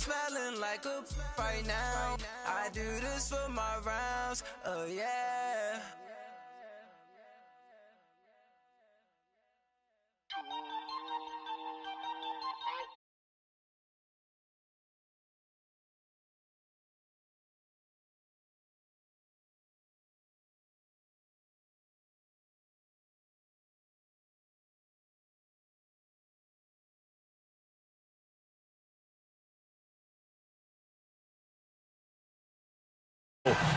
smelling like a right now. I do this for my rounds, oh yeah.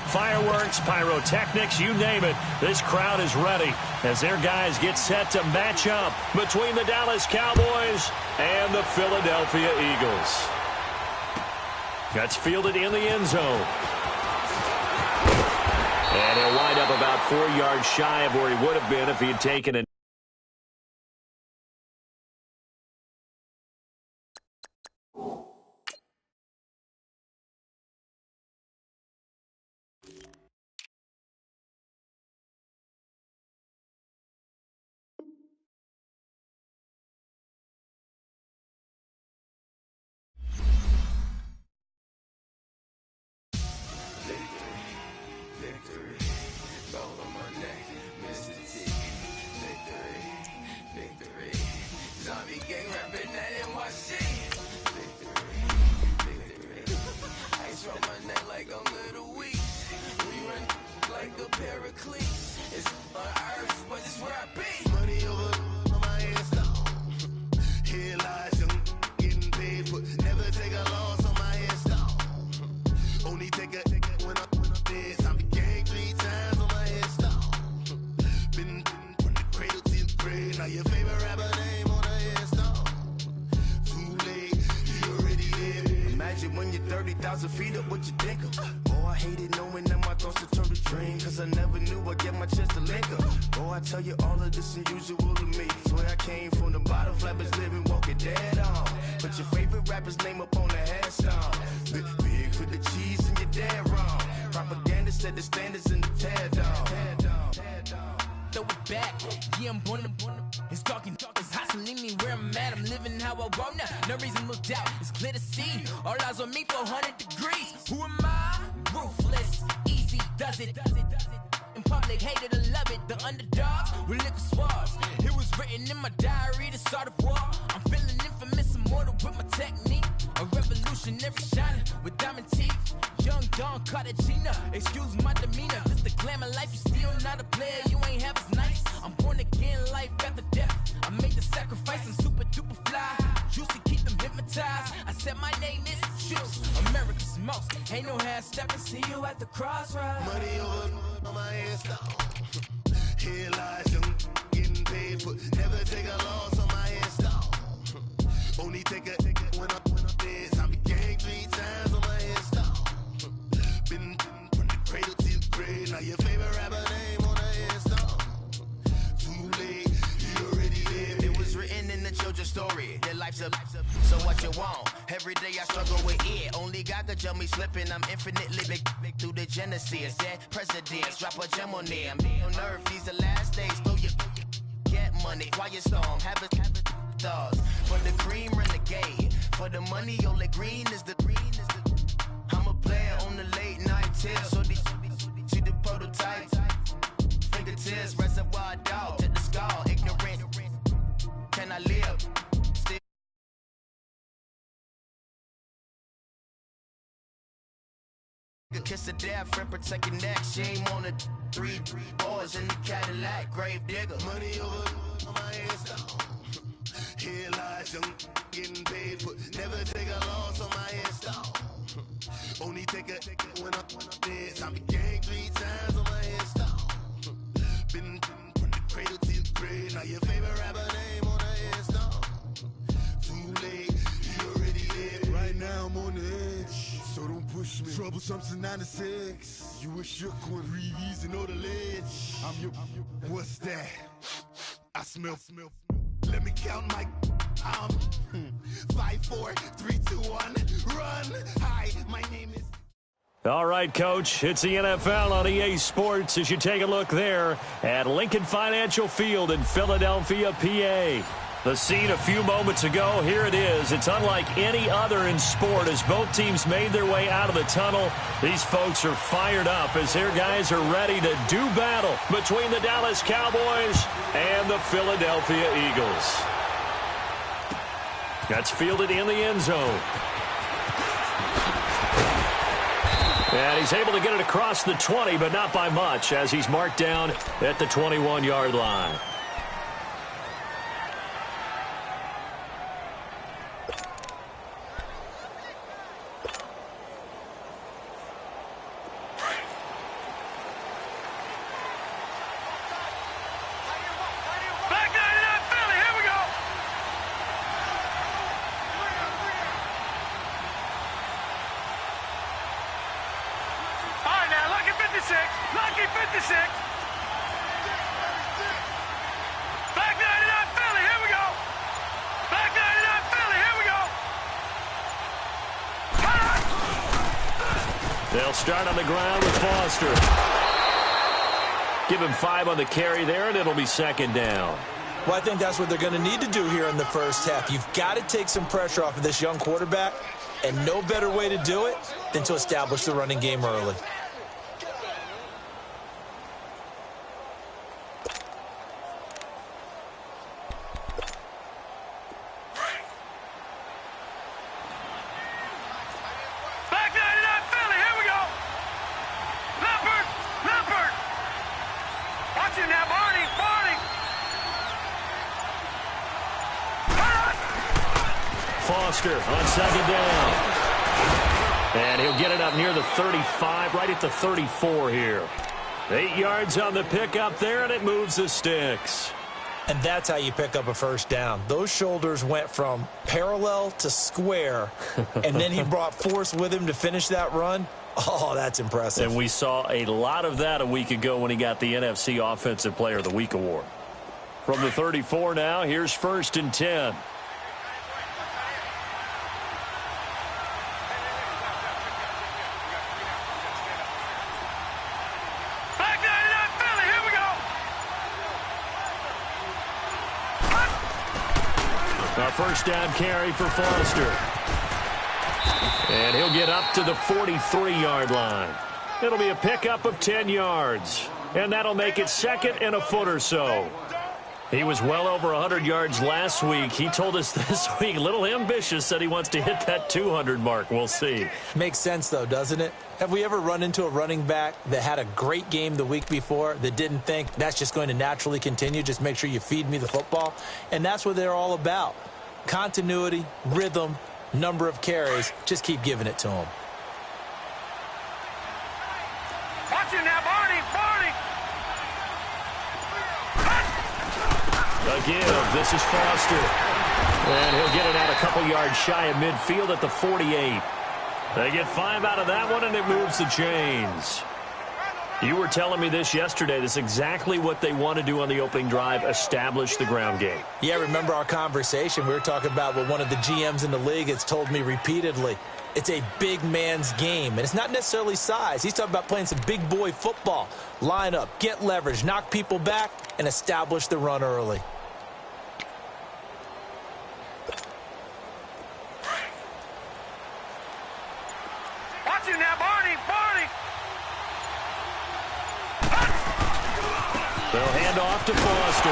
Fireworks, pyrotechnics, you name it. This crowd is ready as their guys get set to match up between the Dallas Cowboys and the Philadelphia Eagles. That's fielded in the end zone. And he'll wind up about 4 yards shy of where he would have been if he had taken it. When you're 30,000 feet up, what you think of? Oh, I hated knowing that my thoughts would turn to dream, cause I never knew I'd get my chance to link up. Oh, I tell you all of this unusual to me. Swear I came from the bottom, flappers living, walking dead on. Put your favorite rapper's name up on the headstone. Big for the cheese and you're dead wrong. Propaganda set the standards in the tear down. Throw it back, yeah, I'm born to it's talking, it's hustling me where I'm at. I'm living how I want now. No reason to look out, it's clear to see. All eyes on me for 100 degrees. Who am I? Ruthless, easy does it. In public, hated to love it. The underdogs with liquor swabs. It was written in my diary to start a war. I'm feeling infamous, immortal with my technique. A revolutionary shining with diamond teeth. Young Don Cartagena, excuse my demeanor. This the glamour life, you still not a player. You ain't half as nice. I'm born again, life after death. I made the sacrifice, I'm super duper fly. Juicy, keep them hypnotized. I said my name is Juice, America's most. Ain't no half stepping, see you at the crossroads. Money over on my headstone. Here lies young, getting paid for. Never take a loss on my headstone. Only take a when I'm dead. I became 3 times on my headstone. Been from the cradle to the grave. Now your favorite rapper name on the headstone. Too late, you already lived. It was written in the children's story. Their life's a so what you want? Every day I struggle with it. Only God could jump me slipping. I'm infinitely big through the Genesis. Dead presidents, drop a gem on them. On earth, these the last days. Throw your get money, quiet storm, have it thoughts. For the cream, renegade. For the money, only green is the green is the. I'm a player on the late night tips. So these see the prototype. Fingertips, reservoir dog to the skull. Ignorant. Can I live? Still. Kiss the death, friend protect your neck. Shame on the 3 boys in the Cadillac. Grave digger. Money over on my headstone. Here lies young, getting paid for. Never take a loss on my headstone. Only take a when I'm dead. I became 3 times on my headstone. Been from the cradle to the grave. Now your favorite rapper name on the headstone. Too late, you already lived. Right now I'm on the edge, so don't push me. Troublesome since 96. You a shook one, breathe easy, know the ledge. I'm your. What's that? I smell. Let me count my 5, 4, 3, 2, 1, run. Hi, my name is. All right, Coach, it's the NFL on EA Sports as you take a look there at Lincoln Financial Field in Philadelphia, PA. The scene a few moments ago, here it is. It's unlike any other in sport as both teams made their way out of the tunnel. These folks are fired up as their guys are ready to do battle between the Dallas Cowboys and the Philadelphia Eagles. That's fielded in the end zone. And he's able to get it across the 20, but not by much as he's marked down at the 21-yard line. Lucky 56. Back 99 Philly, here we go. Back 99 Philly, here we go. They'll start on the ground with Foster. Give him 5 on the carry there, and it'll be second down. Well, I think that's what they're going to need to do here in the first half. You've got to take some pressure off of this young quarterback, and no better way to do it than to establish the running game early. Foster on second down. And he'll get it up near the 35, right at the 34 here. 8 yards on the pickup there, and it moves the sticks. And that's how you pick up a first down. Those shoulders went from parallel to square, and then he brought force with him to finish that run. Oh, that's impressive. And we saw a lot of that a week ago when he got the NFC Offensive Player of the Week award. From the 34 now, here's 1st and 10. A first down carry for Foster. And he'll get up to the 43-yard line. It'll be a pickup of 10 yards. And that'll make it second and a foot or so. He was well over 100 yards last week. He told us this week, a little ambitious, said he wants to hit that 200 mark. We'll see. Makes sense, though, doesn't it? Have we ever run into a running back that had a great game the week before that didn't think that's just going to naturally continue? Just make sure you feed me the football. And that's what they're all about. Continuity, rhythm, number of carries. Just keep giving it to him. Watch it now, Barney. A give. This is Foster. And he'll get it out a couple yards shy of midfield at the 48. They get 5 out of that one, and it moves the chains. You were telling me this yesterday. This is exactly what they want to do on the opening drive, establish the ground game. Yeah, remember our conversation? We were talking about what one of the GMs in the league has told me repeatedly. It's a big man's game, and it's not necessarily size. He's talking about playing some big boy football. Line up, get leverage, knock people back, and establish the run early. Watch it now, Barney. They'll hand off to Foster.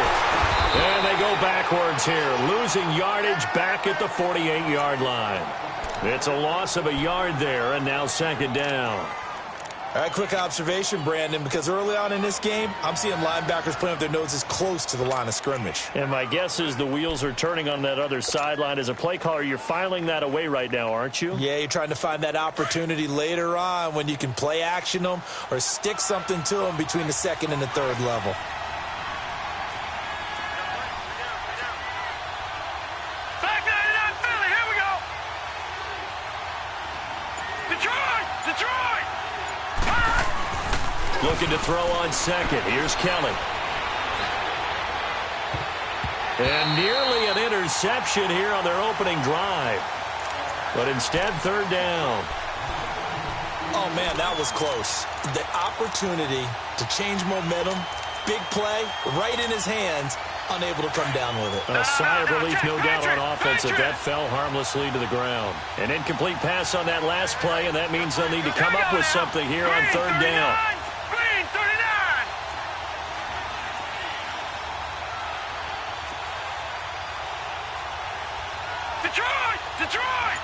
And they go backwards here, losing yardage back at the 48-yard line. It's a loss of a yard there, and now second down. All right, quick observation, Brandon, because early on in this game, I'm seeing linebackers playing with their noses close to the line of scrimmage. And my guess is the wheels are turning on that other sideline. As a play caller, you're filing that away right now, aren't you? Yeah, you're trying to find that opportunity later on when you can play action them or stick something to them between the second and the third level. Back 99 Philly, here we go. Detroit. Looking to throw on second. Here's Kelly. And nearly an interception here on their opening drive. But instead, third down. Oh, man, that was close. The opportunity to change momentum, big play, right in his hands, unable to come down with it. A sigh of relief, no doubt, on offense if that fell harmlessly to the ground. An incomplete pass on that last play, and that means they'll need to come up with something here on third down. Green, 39. Detroit! Detroit!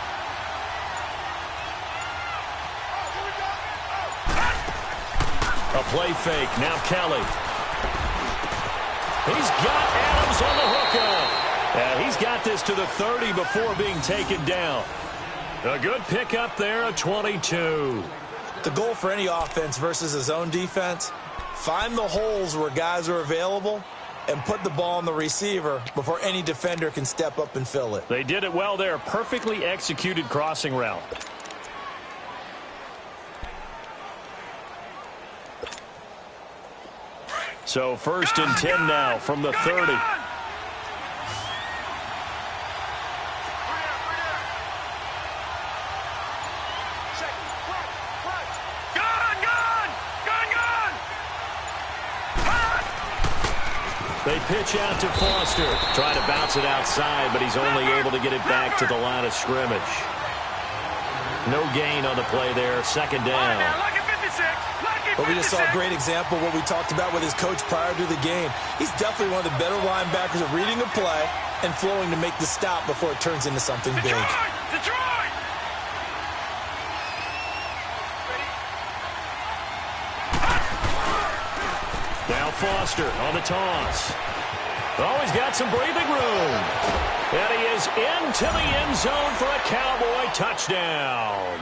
A play fake. Now Kelly. He's got Adams on the hookup. And he's got this to the 30 before being taken down. A good pickup there, a 22. The goal for any offense versus his own defense, find the holes where guys are available and put the ball on the receiver before any defender can step up and fill it. They did it well there. Perfectly executed crossing route. So 1st and 10 now from the 30. They pitch out to Foster. Trying to bounce it outside, but he's only able to get it back to the line of scrimmage. No gain on the play there. 2nd down. But we just saw a great example of what we talked about with his coach prior to the game. He's definitely one of the better linebackers at reading a play and flowing to make the stop before it turns into something big. Detroit! Now Foster on the toss. Oh, he's got some breathing room. And he is into the end zone for a Cowboy touchdown.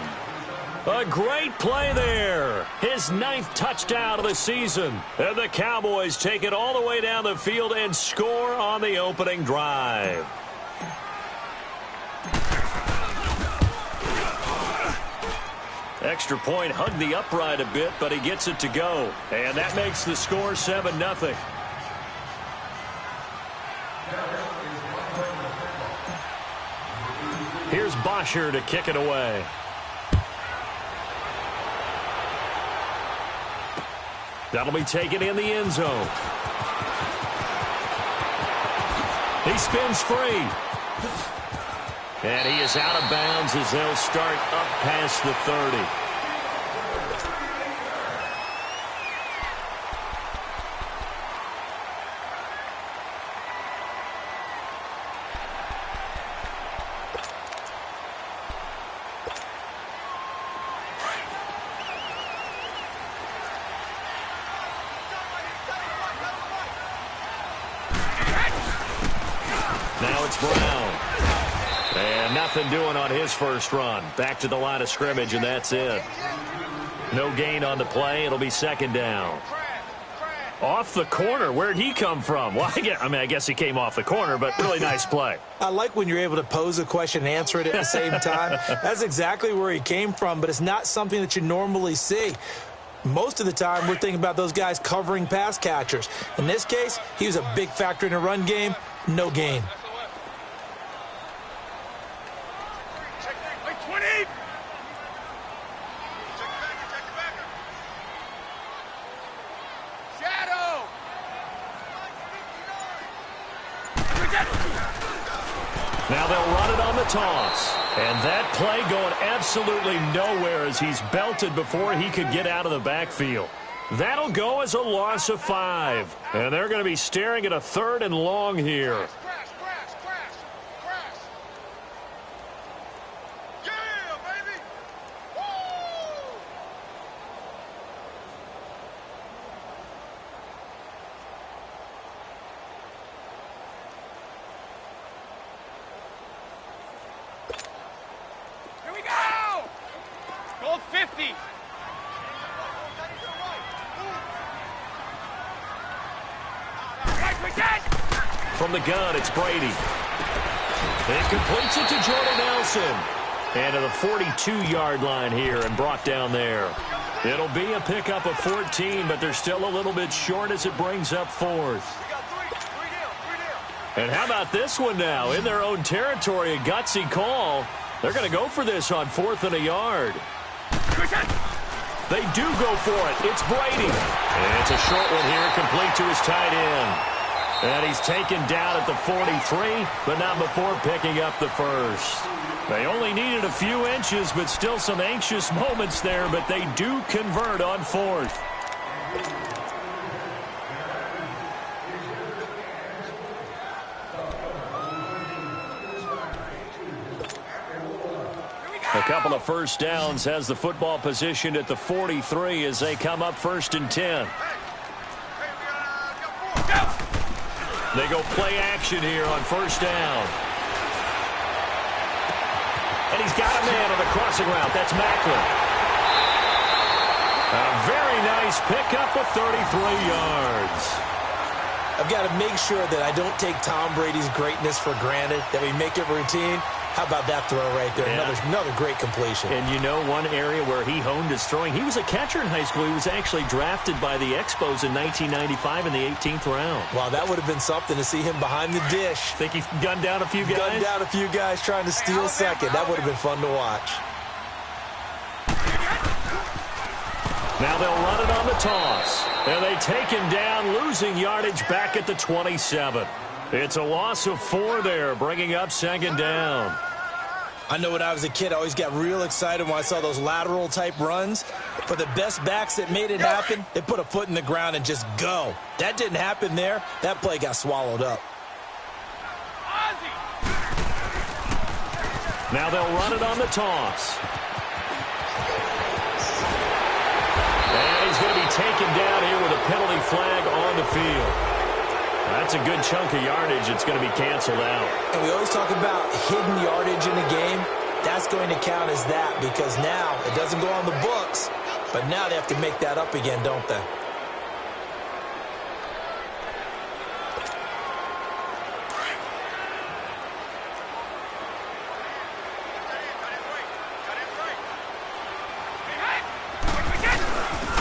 A great play there. His 9th touchdown of the season. And the Cowboys take it all the way down the field and score on the opening drive. Extra point hugged the upright a bit, but he gets it to go. And that makes the score 7-0. Here's Bosher to kick it away. That'll be taken in the end zone. He spins free. And he is out of bounds as they'll start up past the 30. Now it's Brown. And nothing doing on his first run. Back to the line of scrimmage, and that's it. No gain on the play. It'll be 2nd down. Off the corner. Where'd he come from? Well, I guess he came off the corner, but really nice play. I like when you're able to pose a question and answer it at the same time. That's exactly where he came from, but it's not something that you normally see. Most of the time, we're thinking about those guys covering pass catchers. In this case, he was a big factor in the run game. No gain. Now they'll run it on the toss. And that play going absolutely nowhere as he's belted before he could get out of the backfield. That'll go as a loss of 5. And they're going to be staring at a 3rd and long here. From the gun, it's Brady. It completes it to Jordan Nelson. And to the 42-yard line here and brought down there. It'll be a pickup of 14, but they're still a little bit short as it brings up 4th. And how about this one now? In their own territory, a gutsy call. They're going to go for this on 4th and a yard. They do go for it. It's Brady. And it's a short one here, complete to his tight end. And he's taken down at the 43, but not before picking up the first. They only needed a few inches, but still some anxious moments there, but they do convert on fourth. A couple of first downs has the football positioned at the 43 as they come up 1st and 10. They go play action here on 1st down. And he's got a man on the crossing route. That's Macklin. A very nice pickup of 33 yards. I've got to make sure that I don't take Tom Brady's greatness for granted, that we make it routine. How about that throw right there? Yeah. Another great completion. And you know one area where he honed his throwing, he was a catcher in high school. He was actually drafted by the Expos in 1995 in the 18th round. Wow, that would have been something to see him behind the dish. Think he's gunned down a few guys? Gunned down a few guys trying to steal second. That would have been fun to watch. Now they'll run it on the toss. And they take him down, losing yardage back at the 27. It's a loss of 4 there, bringing up 2nd down. I know when I was a kid, I always got real excited when I saw those lateral-type runs. For the best backs that made it happen, they put a foot in the ground and just go. That didn't happen there. That play got swallowed up. Now they'll run it on the toss. And he's going to be taken down here with a penalty flag on the field. That's a good chunk of yardage. It's going to be canceled out. And we always talk about hidden yardage in a game. That's going to count as that because now it doesn't go on the books, but now they have to make that up again, don't they?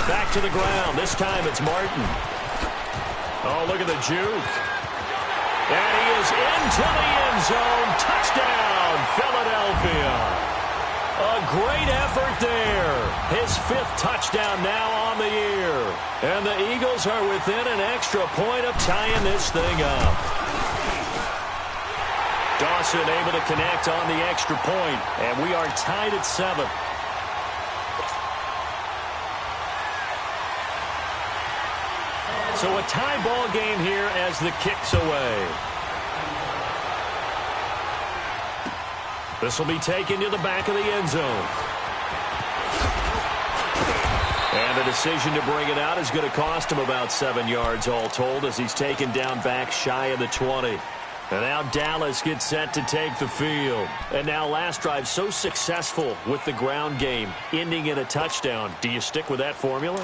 Back to the ground. This time it's Martin. Oh, look at the juke. And he is into the end zone. Touchdown, Philadelphia. A great effort there. His 5th touchdown now on the year. And the Eagles are within an extra point of tying this thing up. Dawson able to connect on the extra point. And we are tied at 7. So a tie ball game here as the kick's away. This will be taken to the back of the end zone. And the decision to bring it out is going to cost him about 7 yards all told as he's taken down back shy of the 20. And now Dallas gets set to take the field. And now last drive so successful with the ground game, ending in a touchdown. Do you stick with that formula?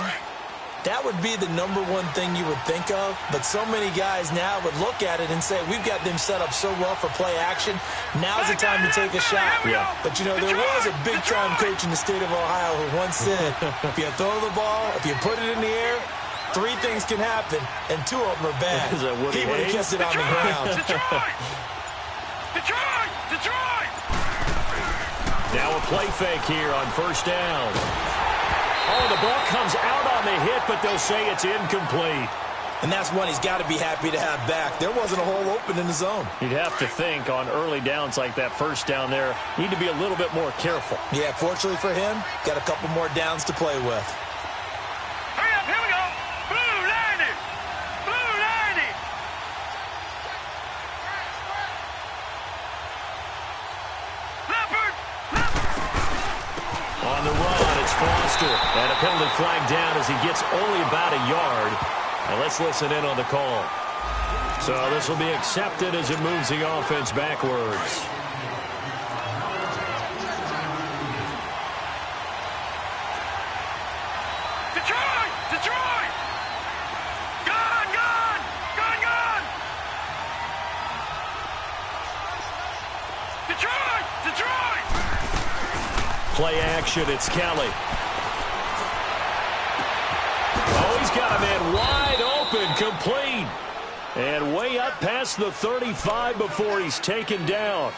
That would be the #1 thing you would think of, but so many guys now would look at it and say, we've got them set up so well for play action, now's the time to take a shot. Yeah. But, you know, there was a big-time coach in the state of Ohio who once said, if you throw the ball, if you put it in the air, 3 things can happen, and 2 of them are bad. He would have kept it on the ground. Detroit! Now a play fake here on 1st down. Oh, the ball comes out on the hit, but they'll say it's incomplete. And that's one he's got to be happy to have back. There wasn't a hole open in the zone. You'd have to think on early downs like that 1st down there, need to be a little bit more careful. Yeah, fortunately for him, got a couple more downs to play with. Hurry up, here we go. Blue 90. Blue 90. Leopard. On the run, it's Foster. And a penalty flag down as he gets only about a yard. And let's listen in on the call. So this will be accepted as it moves the offense backwards. Detroit! Gone! Detroit! Play action, it's Kelly. Oh, he's got a man wide open, complete. And way up past the 35 before he's taken down.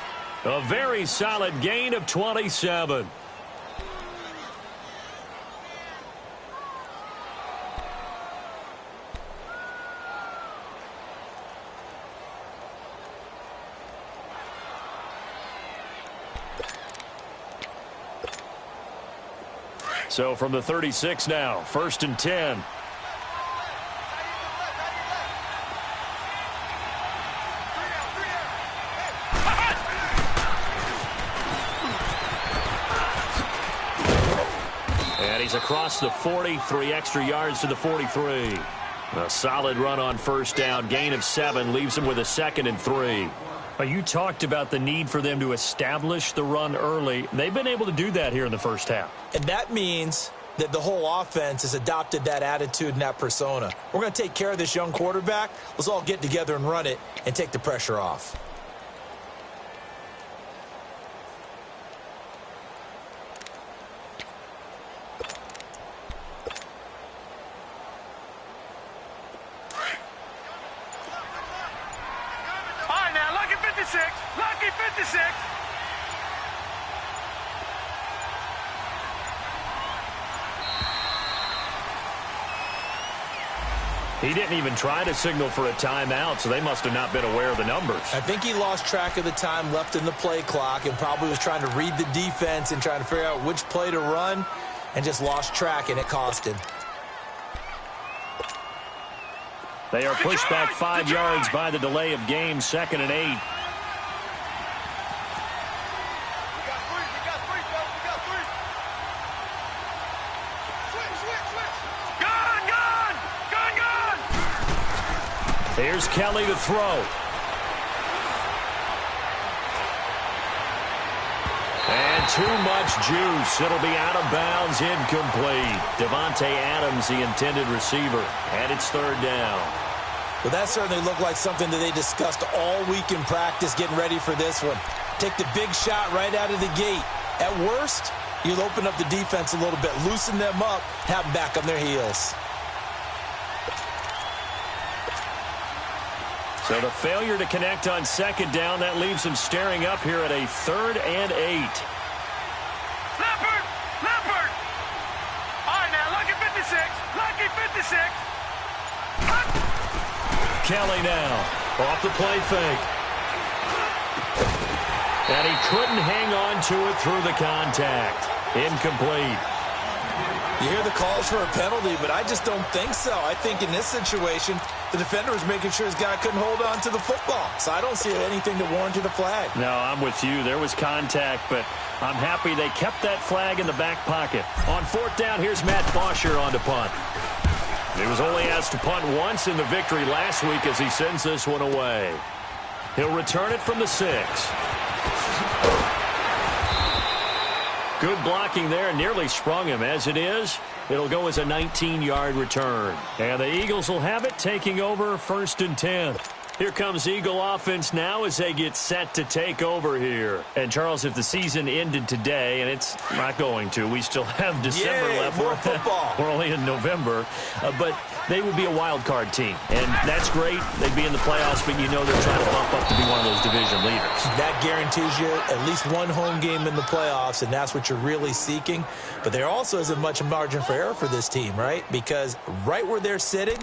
A very solid gain of 27. So from the 36 now, 1st and 10. And he's across the 40, 3 extra yards to the 43. A solid run on 1st down, gain of 7, leaves him with a 2nd and 3. You talked about the need for them to establish the run early. They've been able to do that here in the first half. And that means that the whole offense has adopted that attitude and that persona. We're going to take care of this young quarterback. Let's all get together and run it and take the pressure off. Lucky 56. He didn't even try to signal for a timeout, so they must have not been aware of the numbers. I think he lost track of the time left in the play clock and probably was trying to read the defense and trying to figure out which play to run and just lost track, and it cost him. They are pushed back 5 yards by the delay of game, 2nd and 8. Here's Kelly to throw. And too much juice. It'll be out of bounds, incomplete. Devontae Adams, the intended receiver, and it's 3rd down. Well, that certainly looked like something that they discussed all week in practice, getting ready for this one. Take the big shot right out of the gate. At worst, you'll open up the defense a little bit, loosen them up, have them back on their heels. So the failure to connect on 2nd down, that leaves him staring up here at a 3rd and 8. Leopard! Leopard! All right, now, lucky 56. Lucky 56. Kelly now, off the play fake. And he couldn't hang on to it through the contact. Incomplete. You hear the calls for a penalty, but I just don't think so. I think in this situation, the defender was making sure his guy couldn't hold on to the football. So I don't see anything that warranted a flag. No, I'm with you. There was contact, but I'm happy they kept that flag in the back pocket. On 4th down, here's Matt Bosher on to punt. He was only asked to punt once in the victory last week as he sends this one away. He'll return it from the 6. Good blocking there, nearly sprung him. As it is, it'll go as a 19-yard return. And the Eagles will have it, taking over 1st and 10. Here comes Eagle offense now as they get set to take over here. And, Charles, if the season ended today, and it's not going to, we still have December left. More football. We're only in November. But they would be a wild card team. And that's great. They'd be in the playoffs, but you know they're trying to bump up to be one of those division leaders. That guarantees you at least one home game in the playoffs, and that's what you're really seeking. But there also isn't much margin for error for this team, right? Because right where they're sitting,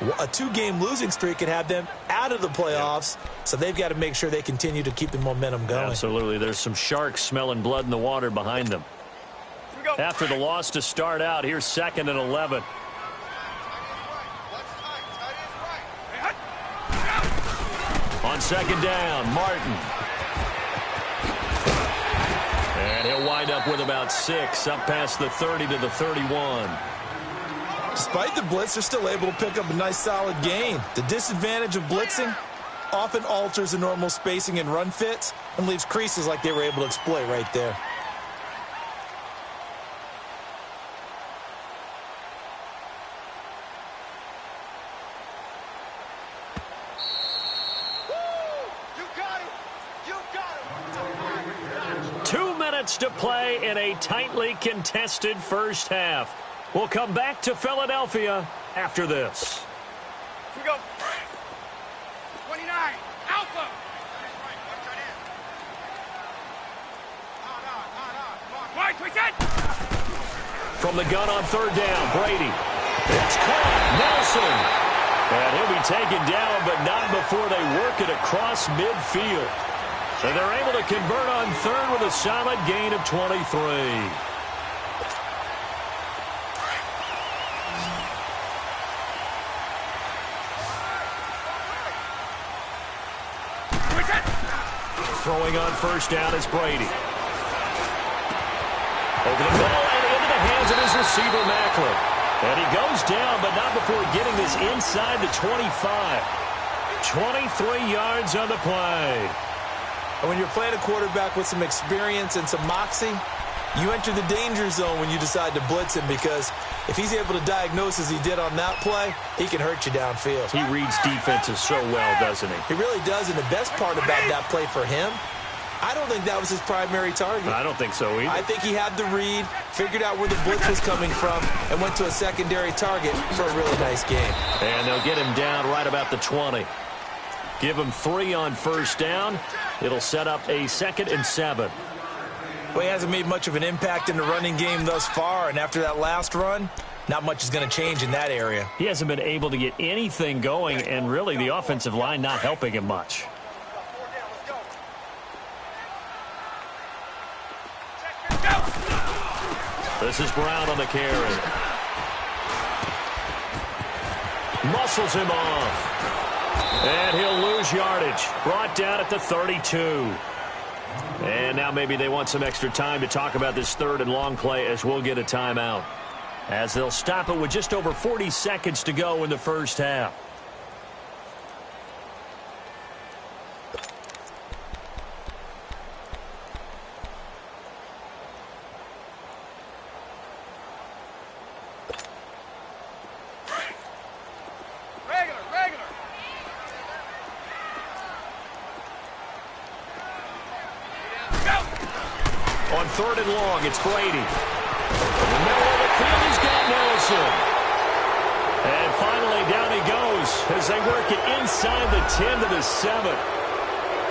a 2-game losing streak could have them out of the playoffs, so they've got to make sure they continue to keep the momentum going. Absolutely. There's some sharks smelling blood in the water behind them. After the loss to start out, here's 2nd and 11. On 2nd down, Martin. And he'll wind up with about 6, up past the 30 to the 31. Despite the blitz, they're still able to pick up a nice, solid gain. The disadvantage of blitzing often alters the normal spacing and run fits and leaves creases like they were able to exploit right there. To play in a tightly contested first half. We'll come back to Philadelphia after this. Here we go. 29. Alpha. Right, we get. From the gun on 3rd down, Brady. It's caught. Nelson. And he'll be taken down, but not before they work it across midfield. And they're able to convert on 3rd with a solid gain of 23. Throwing on first down is Brady. Over the middle and into the hands of his receiver, Macklin. And he goes down, but not before getting this inside the 25. 23 yards on the play. And when you're playing a quarterback with some experience and some moxie, you enter the danger zone when you decide to blitz him, because if he's able to diagnose as he did on that play, he can hurt you downfield. He reads defenses so well, doesn't he? He really does, and the best part about that play for him, I don't think that was his primary target. I don't think so either. I think he had the read, figured out where the blitz was coming from, and went to a secondary target for a really nice game. And they'll get him down right about the 20. Give him 3 on first down. It'll set up a 2nd and 7. Well, he hasn't made much of an impact in the running game thus far, and after that last run, not much is going to change in that area. He hasn't been able to get anything going, and really the offensive line not helping him much. This is Brown on the carry. Muscles him off. And he'll lose yardage. Brought down at the 32. And now maybe they want some extra time to talk about this 3rd and long play, as we'll get a timeout, as they'll stop it with just over 40 seconds to go in the first half. On 3rd and long, it's Brady. In the middle of the field, he's got Nelson. And finally, down he goes as they work it inside the 10 to the 7.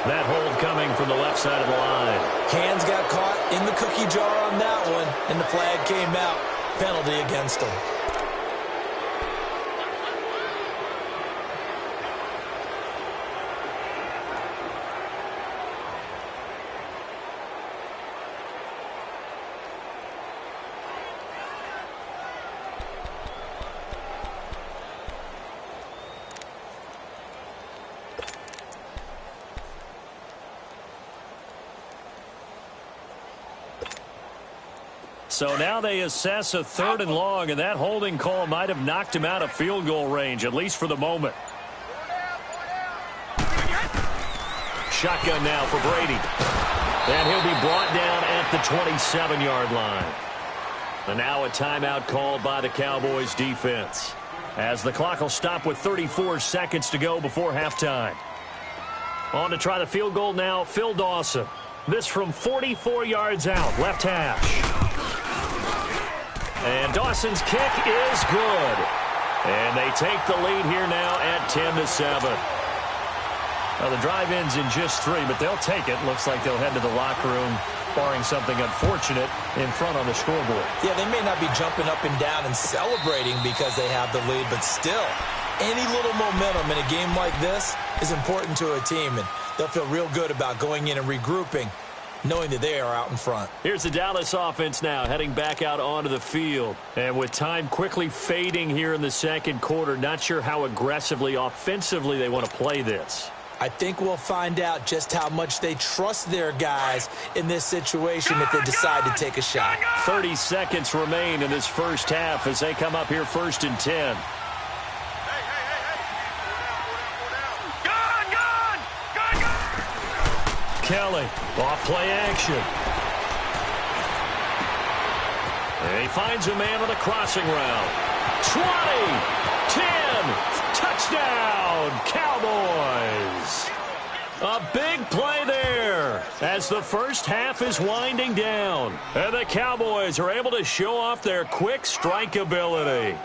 That hold coming from the left side of the line. Hands got caught in the cookie jar on that one, and the flag came out. Penalty against him. So now they assess a 3rd and long, and that holding call might have knocked him out of field goal range, at least for the moment. Shotgun now for Brady. And he'll be brought down at the 27-yard line. And now a timeout called by the Cowboys defense, as the clock will stop with 34 seconds to go before halftime. On to try the field goal now, Phil Dawson. This from 44 yards out, left hash. And Dawson's kick is good. And they take the lead here now at 10 to 7. Well, the drive ends in just 3, but they'll take it. Looks like they'll head to the locker room, barring something unfortunate, in front on the scoreboard. Yeah, they may not be jumping up and down and celebrating because they have the lead, but still, any little momentum in a game like this is important to a team, and they'll feel real good about going in and regrouping, knowing that they are out in front. Here's the Dallas offense now, heading back out onto the field. And with time quickly fading here in the second quarter, not sure how aggressively, offensively they want to play this. I think we'll find out just how much they trust their guys in this situation if they decide to take a shot. 30 seconds remain in this first half as they come up here 1st and 10. Kelly, off play action. And he finds a man on the crossing route. 20, 10, touchdown, Cowboys. A big play there as the first half is winding down. And the Cowboys are able to show off their quick strike ability.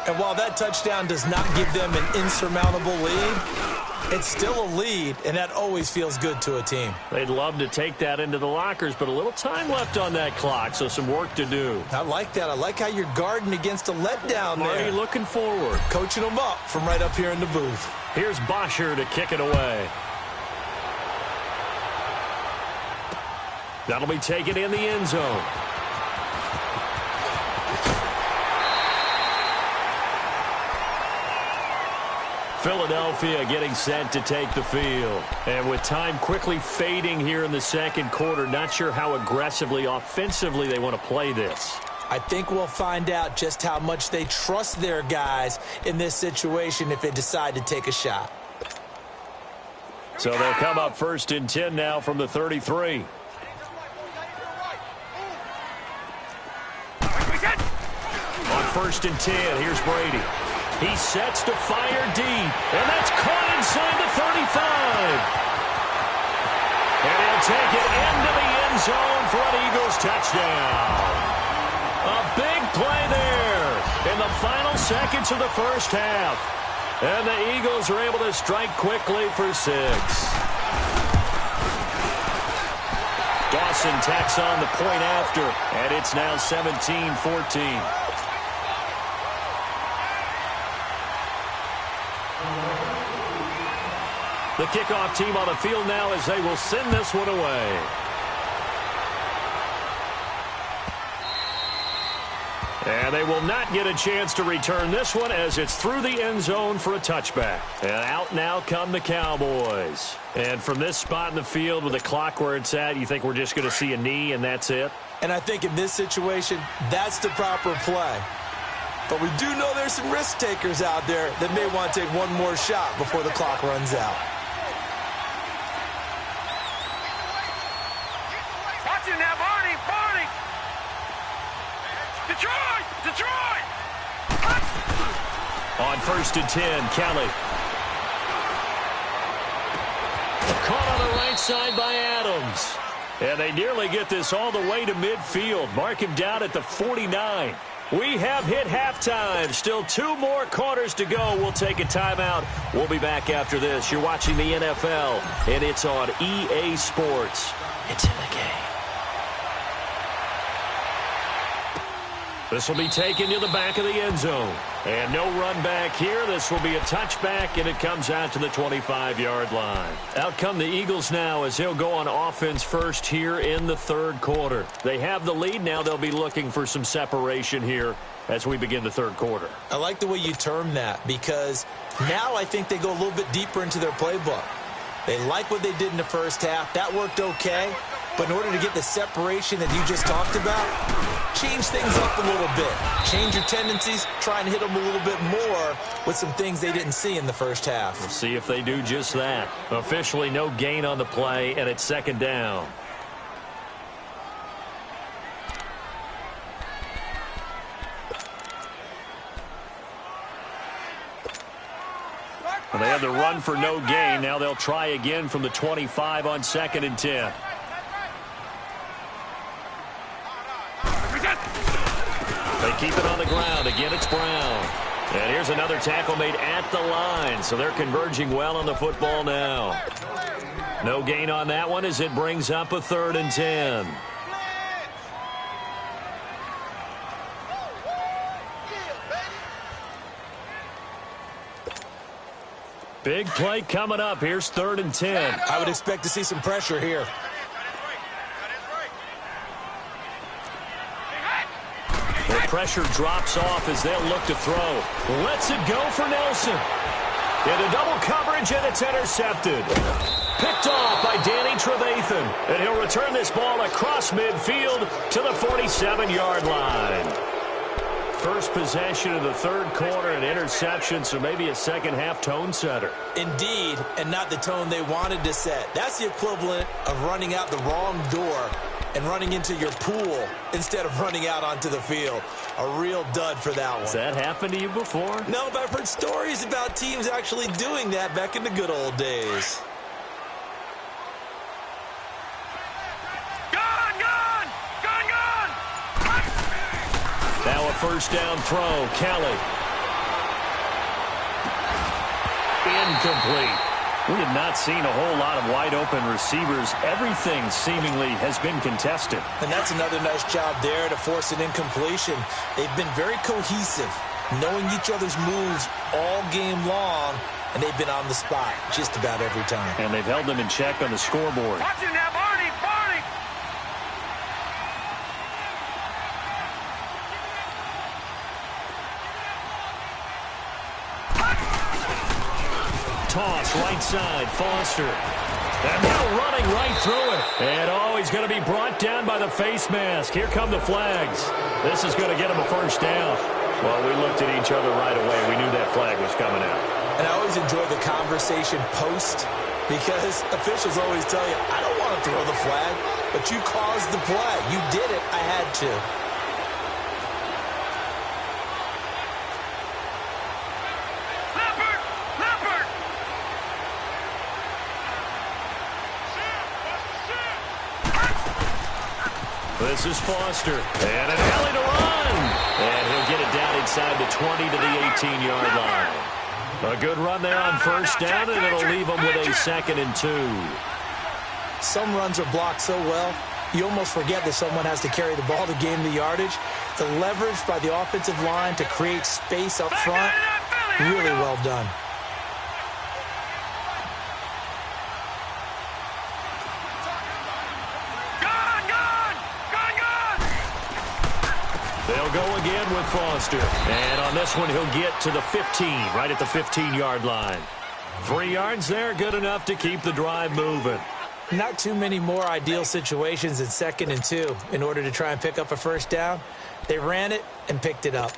And while that touchdown does not give them an insurmountable lead, it's still a lead, and that always feels good to a team. They'd love to take that into the lockers, but a little time left on that clock, so some work to do. I like that. I like how you're guarding against a letdown there. Marty looking forward. Coaching them up from right up here in the booth. Here's Bosher to kick it away. That'll be taken in the end zone. Philadelphia getting set to take the field. And with time quickly fading here in the second quarter, not sure how aggressively, offensively they want to play this. I think we'll find out just how much they trust their guys in this situation if they decide to take a shot. So they'll come up 1st and 10 now from the 33. On 1st and 10, here's Brady. He sets to fire deep, and that's caught inside the 35. And he'll take it into the end zone for an Eagles touchdown. A big play there in the final seconds of the first half. And the Eagles are able to strike quickly for 6. Dawson tacks on the point after, and it's now 17-14. The kickoff team on the field now as they will send this one away. And they will not get a chance to return this one as it's through the end zone for a touchback. And out now come the Cowboys. And from this spot in the field with the clock where it's at, you think we're just going to see a knee and that's it? And I think in this situation, that's the proper play. But we do know there's some risk takers out there that may want to take one more shot before the clock runs out. Watch it now, Barney! Barney! Detroit! Detroit! On 1st and 10, Kelly. Caught on the right side by Adams. And they nearly get this all the way to midfield. Mark him down at the 49. We have hit halftime. Still 2 more quarters to go. We'll take a timeout. We'll be back after this. You're watching the NFL, and it's on EA Sports. It's in the game. This will be taken to the back of the end zone. And no run back here. This will be a touchback, and it comes out to the 25-yard line. Out come the Eagles now as they'll go on offense first here in the third quarter. They have the lead. Now they'll be looking for some separation here as we begin the third quarter. I like the way you term that because now I think they go a little bit deeper into their playbook. They like what they did in the first half. That worked okay. But in order to get the separation that you just talked about, change things up a little bit. Change your tendencies. Try and hit them a little bit more with some things they didn't see in the first half. We'll see if they do just that. Officially no gain on the play, and it's 2nd down. Well, they had the run for no gain. Now they'll try again from the 25 on 2nd and 10. They keep it on the ground. Again, it's Brown. And here's another tackle made at the line. So they're converging well on the football now. No gain on that one as it brings up a 3rd and 10. Big play coming up. Here's 3rd and 10. I would expect to see some pressure here. The pressure drops off as they'll look to throw. Lets it go for Nelson. Into double coverage, and it's intercepted. Picked off by Danny Trevathan. And he'll return this ball across midfield to the 47-yard line. First possession of the third quarter, an interception, so maybe a second-half tone setter. Indeed, and not the tone they wanted to set. That's the equivalent of running out the wrong door and running into your pool instead of running out onto the field. A real dud for that one. Has that happened to you before? No, but I've heard stories about teams actually doing that back in the good old days. Now a first down throw. Kelly. Incomplete. We have not seen a whole lot of wide-open receivers. Everything seemingly has been contested. And that's another nice job there to force an incompletion. They've been very cohesive, knowing each other's moves all game long, and they've been on the spot just about every time. And they've held them in check on the scoreboard. Watch it now, Barney! Barney! toss right side. Foster. And now running right through it. And, he's going to be brought down by the face mask. Here come the flags. This is going to get him a first down. Well, we looked at each other right away. We knew that flag was coming out. And I always enjoy the conversation post because officials always tell you, I don't want to throw the flag, but you caused the play. You did it. I had to. This is Foster. And an alley to run. And he'll get it down inside the 20 to the 18-yard line. A good run there on first down, and it'll leave him with a 2nd and 2. Some runs are blocked so well, you almost forget that someone has to carry the ball to gain the yardage. The leverage by the offensive line to create space up front, really well done. They'll go again with Foster. And on this one, he'll get to the 15, right at the 15-yard line. 3 yards there, good enough to keep the drive moving. Not too many more ideal situations in 2nd and 2 in order to try and pick up a first down. They ran it and picked it up.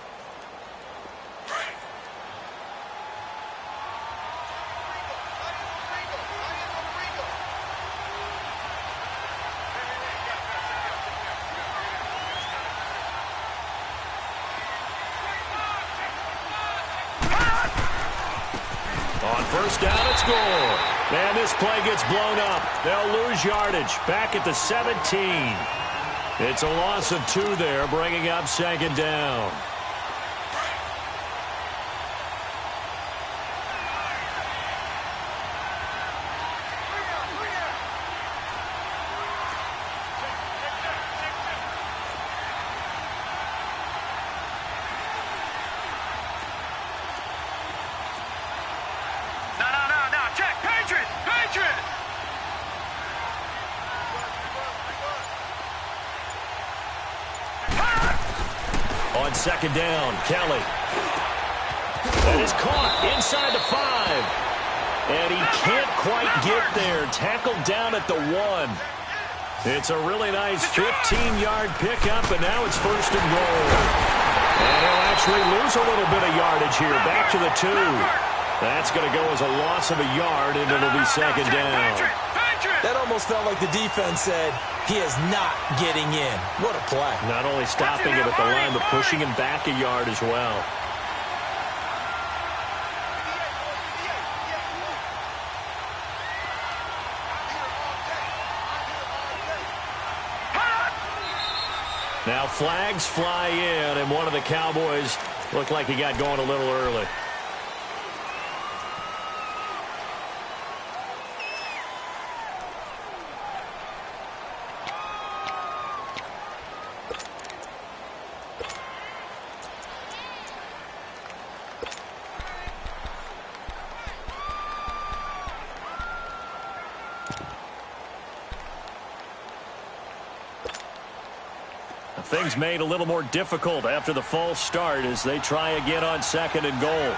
On first down, it's score. And this play gets blown up. They'll lose yardage back at the 17. It's a loss of 2 there, bringing up 2nd down. On 2nd down, Kelly. That is caught inside the 5. And he can't quite get there. Tackled down at the 1. It's a really nice 15-yard pickup, and now it's 1st and goal. And he'll actually lose a little bit of yardage here. Back to the 2. That's going to go as a loss of a yard, and it'll be 2nd down. That almost felt like the defense said, he is not getting in. What a play. Not only stopping him at the line, but pushing him back a yard as well. Now flags fly in, and one of the Cowboys looked like he got going a little early. Things made a little more difficult after the false start as they try again on 2nd and goal.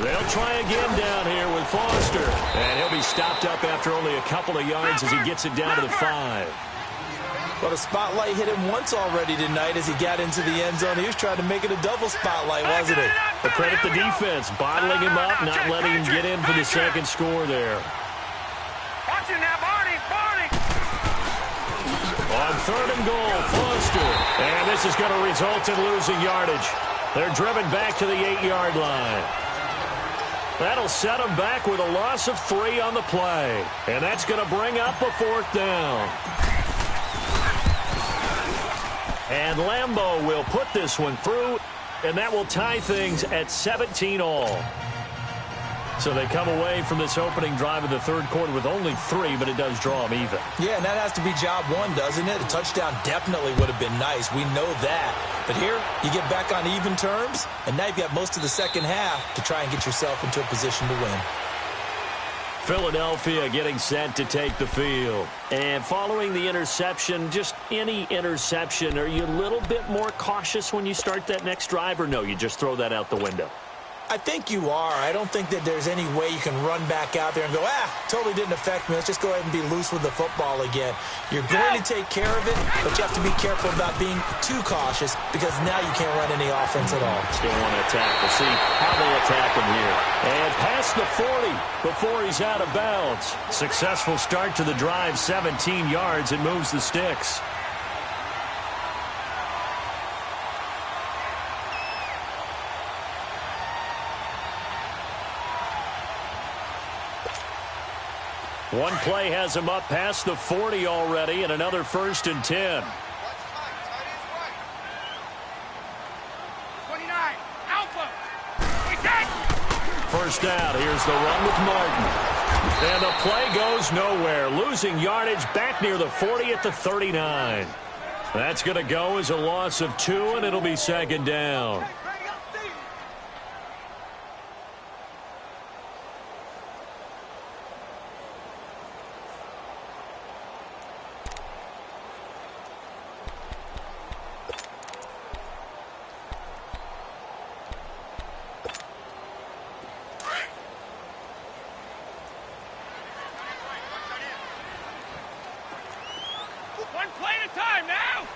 They'll try again down here with Foster. And he'll be stopped up after only a couple of yards as he gets it down to the 5. Well, the spotlight hit him once already tonight as he got into the end zone. He was trying to make it a double spotlight, wasn't he? But credit the defense, bottling him up, not letting him get in for the 2nd score there. Watch it now, Barney! On 3rd and goal, Foster. And this is going to result in losing yardage. They're driven back to the 8-yard line. That'll set them back with a loss of 3 on the play. And that's going to bring up a 4th down. And Lambeau will put this one through, and that will tie things at 17 all. So they come away from this opening drive of the 3rd quarter with only 3, but it does draw them even. Yeah, and that has to be job 1, doesn't it? A touchdown definitely would have been nice. We know that. But here, you get back on even terms, and now you've got most of the second half to try and get yourself into a position to win. Philadelphia getting set to take the field. And following the interception, just any interception, are you a little bit more cautious when you start that next drive, or no, you just throw that out the window? I think you are. I don't think that there's any way you can run back out there and go, totally didn't affect me. Let's just go ahead and be loose with the football again. You're going to take care of it, but you have to be careful about being too cautious because now you can't run any offense at all. Still want to attack. We'll see how they attack him here. And past the 40 before he's out of bounds. Successful start to the drive, 17 yards. It moves the sticks. One play has him up past the 40 already, and another 1st and 10. 29, Alpha. First down, here's the run with Martin. And the play goes nowhere, losing yardage back near the 40 at the 39. That's going to go as a loss of 2, and it'll be 2nd down. One play at a time now.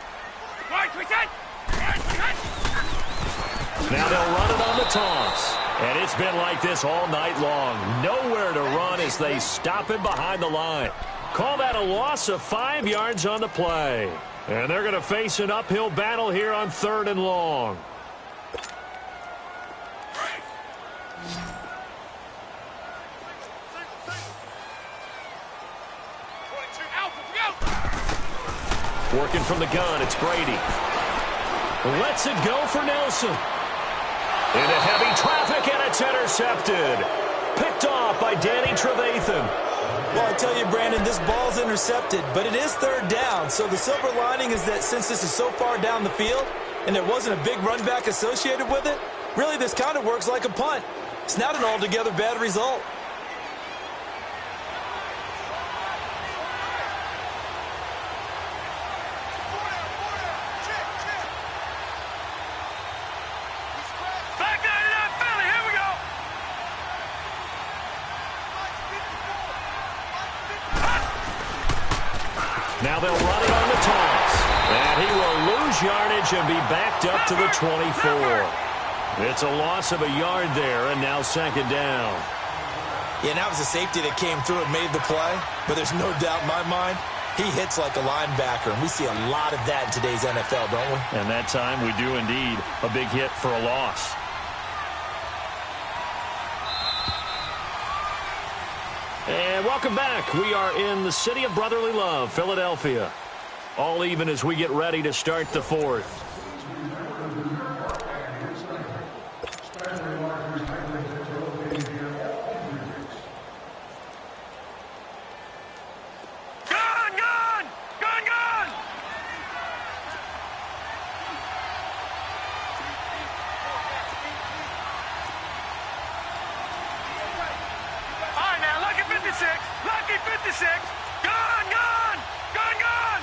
Now they'll run it on the toss. And it's been like this all night long. Nowhere to run as they stop him behind the line. Call that a loss of 5 yards on the play. And they're going to face an uphill battle here on 3rd and long. Working from the gun, it's Brady. Lets it go for Nelson. Into heavy traffic, and it's intercepted. Picked off by Danny Trevathan. Well, I tell you, Brandon, this ball's intercepted, but it is 3rd down. So the silver lining is that since this is so far down the field and there wasn't a big run back associated with it, really this kind of works like a punt. It's not an altogether bad result. Now they'll run it on the toss. And he will lose yardage and be backed up to the 24. It's a loss of a yard there, and now 2nd down. Yeah, and that was a safety that came through and made the play. But there's no doubt in my mind, he hits like a linebacker. And we see a lot of that in today's NFL, don't we? And that time we do indeed. A big hit for a loss. And welcome back. We are in the city of brotherly love, Philadelphia. All even as we get ready to start the 4th. Lucky 56. Gone, gone. Gone, gone.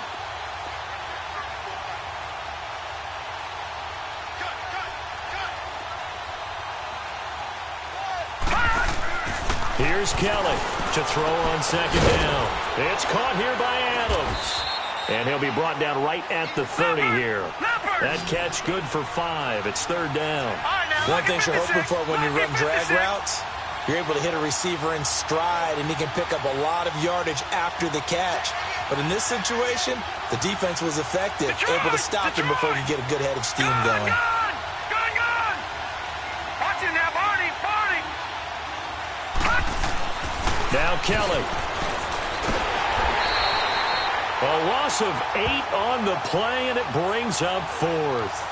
Here's Kelly to throw on 2nd down. It's caught here by Adams. And he'll be brought down right at the 30 here. That catch good for 5. It's 3rd down. One thing you're hoping for when you run drag routes, you're able to hit a receiver in stride, and he can pick up a lot of yardage after the catch. But in this situation, the defense was effective, able to stop him before he could get a good head of steam going. Watch him now, Barney. Now Kelly. A loss of 8 on the play, and it brings up 4th.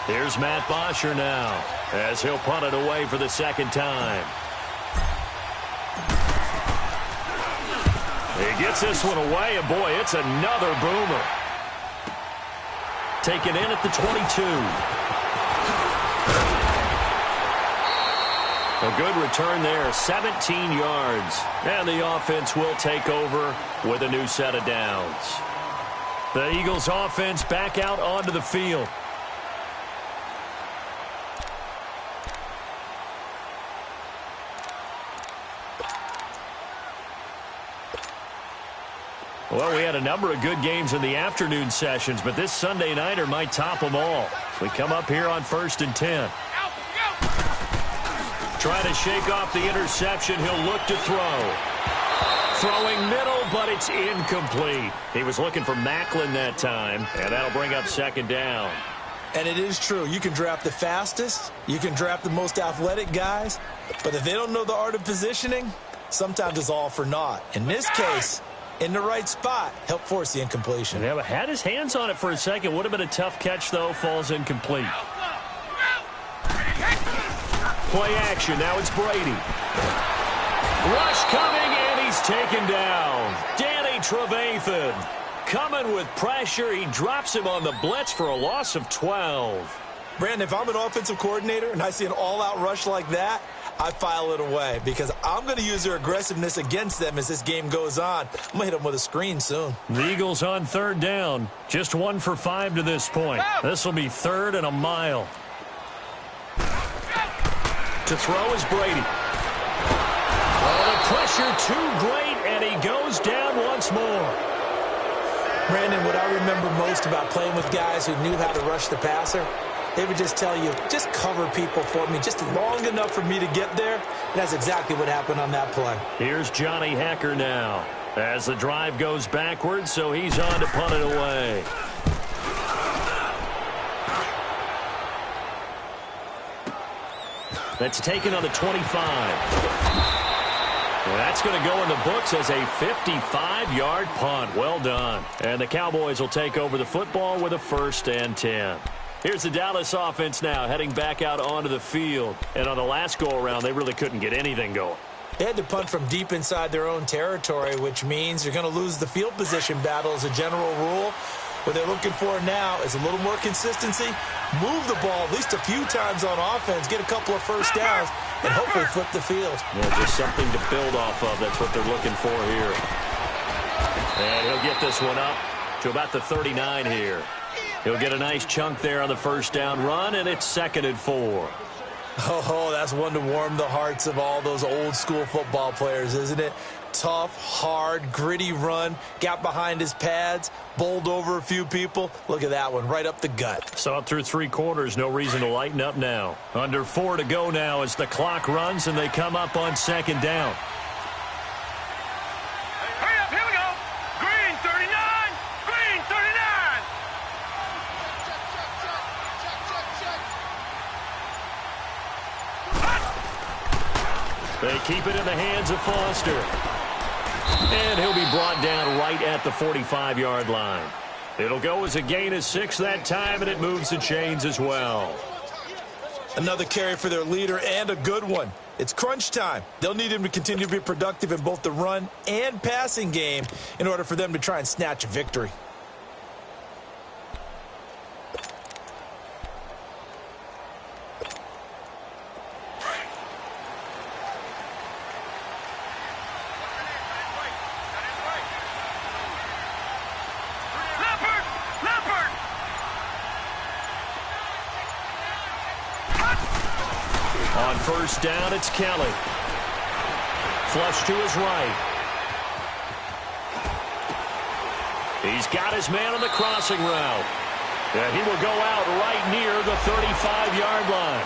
Here's Matt Bosher now, as he'll punt it away for the 2nd time. He gets this one away, and boy, it's another boomer. Taken in at the 22. A good return there, 17 yards. And the offense will take over with a new set of downs. The Eagles offense back out onto the field. Well, we had a number of good games in the afternoon sessions, but this Sunday nighter might top them all. We come up here on 1st and 10. Trying to shake off the interception. He'll look to throw. Throwing middle, but it's incomplete. He was looking for Macklin that time, and that'll bring up 2nd down. And it is true. You can draft the fastest. You can draft the most athletic guys. But if they don't know the art of positioning, sometimes it's all for naught. In this case, in the right spot, help force the incompletion. Yeah, but had his hands on it for a second. Would have been a tough catch, though. Falls incomplete. Play action. Now it's Brady. Rush coming, and he's taken down. Danny Trevathan coming with pressure. He drops him on the blitz for a loss of 12. Brandon, if I'm an offensive coordinator and I see an all-out rush like that, I file it away because I'm going to use their aggressiveness against them as this game goes on. I'm going to hit them with a screen soon. The Eagles on 3rd down. Just 1 for 5 to this point. This will be 3rd and a mile. To throw is Brady. Oh, the pressure too great, and he goes down once more. Brandon, what I remember most about playing with guys who knew how to rush the passer, they would just tell you, just cover people for me, just long enough for me to get there. And that's exactly what happened on that play. Here's Johnny Hecker now as the drive goes backwards, so he's on to punt it away. That's taken on the 25. Well, that's going to go in the books as a 55-yard punt. Well done. And the Cowboys will take over the football with a 1st and 10. Here's the Dallas offense now heading back out onto the field. And on the last go-around, they really couldn't get anything going. They had to punt from deep inside their own territory, which means you're going to lose the field position battle as a general rule. What they're looking for now is a little more consistency, move the ball at least a few times on offense, get a couple of 1st downs, and hopefully flip the field. Yeah, just something to build off of. That's what they're looking for here. And he'll get this one up to about the 39 here. He'll get a nice chunk there on the 1st down run, and it's 2nd and 4. Oh, that's one to warm the hearts of all those old-school football players, isn't it? Tough, hard, gritty run, got behind his pads, bowled over a few people. Look at that one, right up the gut. So up through 3 quarters, no reason to lighten up now. Under 4 to go now as the clock runs, and they come up on 2nd down. Hurry up, here we go. Green 39, green 39. They keep it in the hands of Foster. And he'll be brought down right at the 45-yard line. It'll go as a gain of 6 that time, and it moves the chains as well. Another carry for their leader, and a good one. It's crunch time. They'll need him to continue to be productive in both the run and passing game in order for them to try and snatch a victory. On 1st down, it's Kelly. Flush to his right. He's got his man on the crossing route. And he will go out right near the 35-yard line.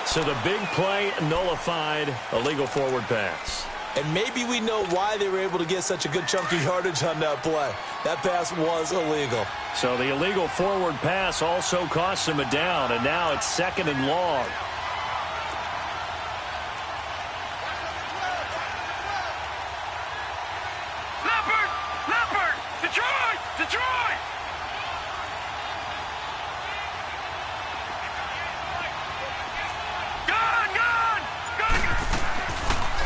So the big play nullified, a legal forward pass. And maybe we know why they were able to get such a good chunky yardage on that play. That pass was illegal. So the illegal forward pass also cost him a down, and now it's 2nd and long. Detroit! Gone!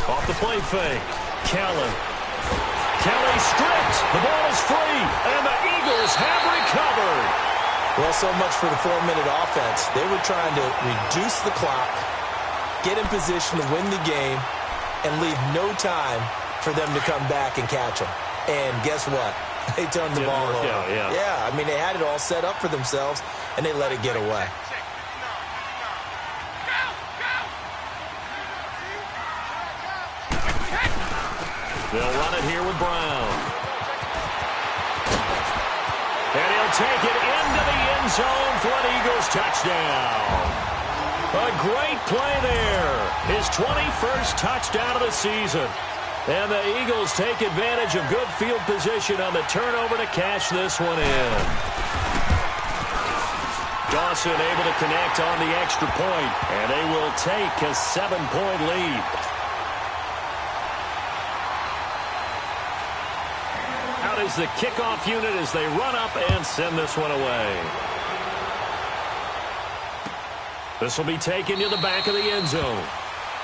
Off the play fake. Kelly stripped. The ball is free, and the Eagles have recovered. Well, so much for the 4-minute offense. They were trying to reduce the clock, get in position to win the game, and leave no time for them to come back and catch them. And guess what? They turned the ball over. Yeah, I mean, they had it all set up for themselves, and they let it get away. They'll run it here with Brown. And he'll take it into the end zone for an Eagles touchdown. A great play there. His 21st touchdown of the season. And the Eagles take advantage of good field position on the turnover to cash this one in. Dawson able to connect on the extra point, and they will take a 7-point lead. Out is the kickoff unit as they run up and send this one away. This will be taken to the back of the end zone.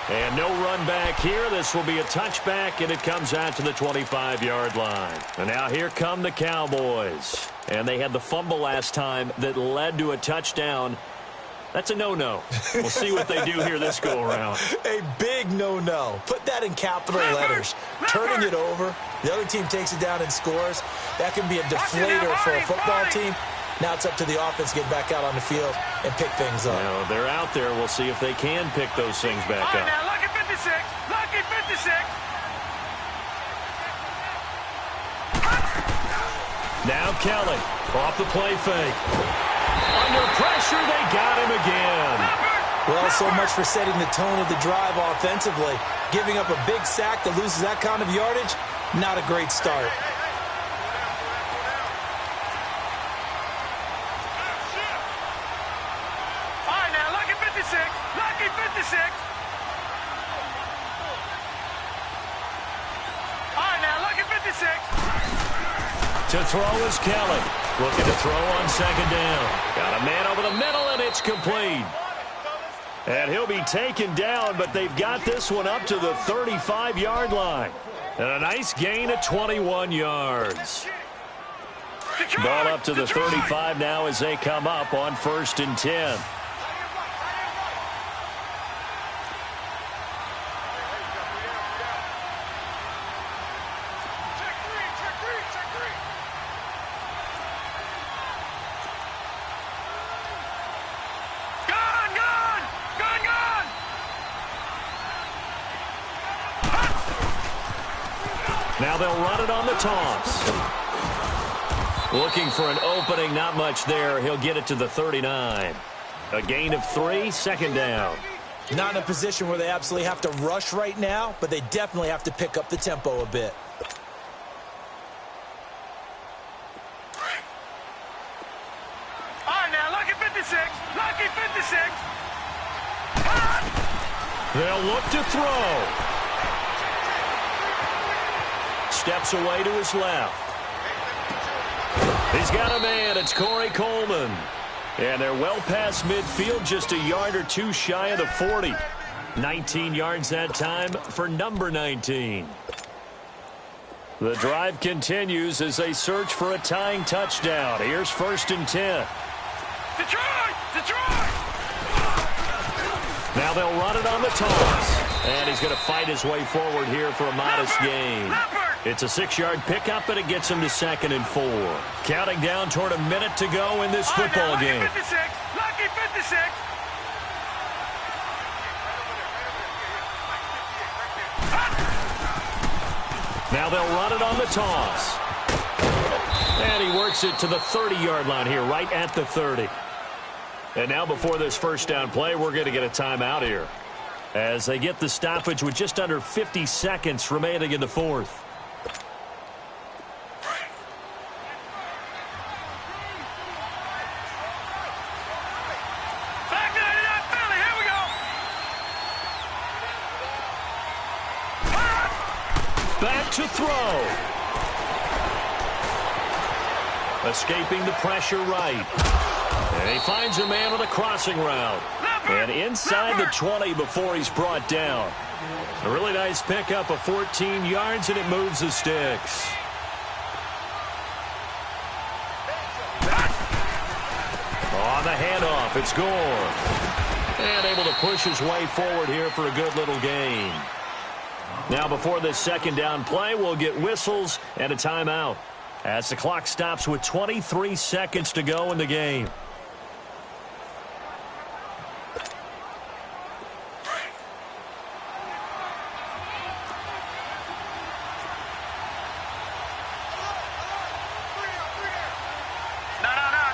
And no run back here. This will be a touchback, and it comes out to the 25-yard line. And now here come the Cowboys. And they had the fumble last time that led to a touchdown. That's a no-no. We'll see what they do here this go-around. A big no-no. Put that in capital letters. Turning it over. The other team takes it down and scores. That can be a deflator for a football team. Now it's up to the offense to get back out on the field and pick things up. Well, they're out there. We'll see if they can pick those things back up. Now, lucky 56. Lucky 56. Now Kelly off the play fake. Under pressure, they got him again. Well, so much for setting the tone of the drive offensively. Giving up a big sack that loses that kind of yardage, not a great start. Lucky 56. All right, now, lucky 56. To throw is Kelly. Looking to throw on second down. Got a man over the middle, and it's complete. And he'll be taken down, but they've got this one up to the 35-yard line. And a nice gain of 21 yards. Ball up to the 35 now as they come up on 1st and 10. Now they'll run it on the toss. Looking for an opening, not much there. He'll get it to the 39. A gain of 3, second down. Not in a position where they absolutely have to rush right now, but they definitely have to pick up the tempo a bit. All right, now, lucky 56. Lucky 56. They'll look to throw. Steps away to his left. He's got a man. It's Corey Coleman. And they're well past midfield, just a yard or two shy of the 40. 19 yards that time for number 19. The drive continues as they search for a tying touchdown. Here's 1st and 10. Detroit! Detroit! Now they'll run it on the toss. And he's going to fight his way forward here for a modest gain. It's a 6-yard pickup, and it gets him to 2nd and 4. Counting down toward a minute to go in this football game. Lucky 56. Lucky 56. Now they'll run it on the toss. And he works it to the 30-yard line here, right at the 30. And now before this first down play, we're going to get a timeout here, as they get the stoppage with just under 50 seconds remaining in the fourth. Back to throw. Escaping the pressure right. And he finds a man with a crossing route. And inside the 20 before he's brought down. A really nice pickup of 14 yards, and it moves the sticks. On the handoff, it's Gore. And able to push his way forward here for a good little gain. Now before this second down play, we'll get whistles and a timeout as the clock stops with 23 seconds to go in the game.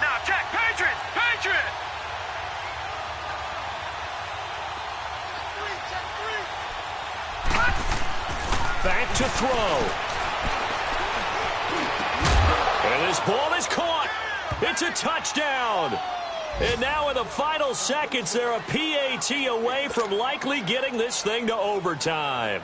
No, check, Patriots! Back to throw. And this ball is caught. It's a touchdown. And now in the final seconds, they're a PAT away from likely getting this thing to overtime.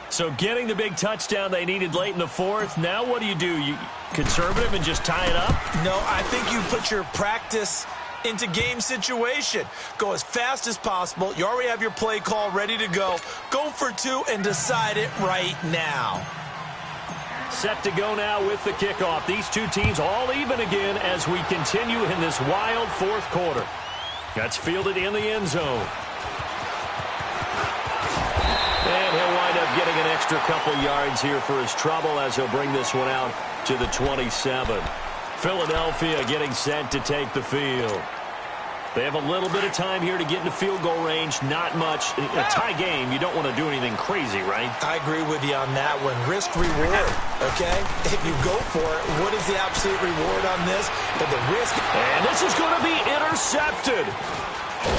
So getting the big touchdown they needed late in the fourth. Now what do? You conservative and just tie it up? No, I think you put your practice into game situation. Go as fast as possible. You already have your play call ready to go. Go for two and decide it right now. Set to go now with the kickoff. These two teams all even again as we continue in this wild fourth quarter. That's fielded in the end zone. And he'll wind up getting an extra couple yards here for his trouble as he'll bring this one out to the 27. Philadelphia getting set to take the field. They have a little bit of time here to get into field goal range. Not much. A tie game, you don't want to do anything crazy, right? I agree with you on that one. Risk reward, okay? If you go for it, what is the absolute reward on this? But the risk... And this is going to be intercepted.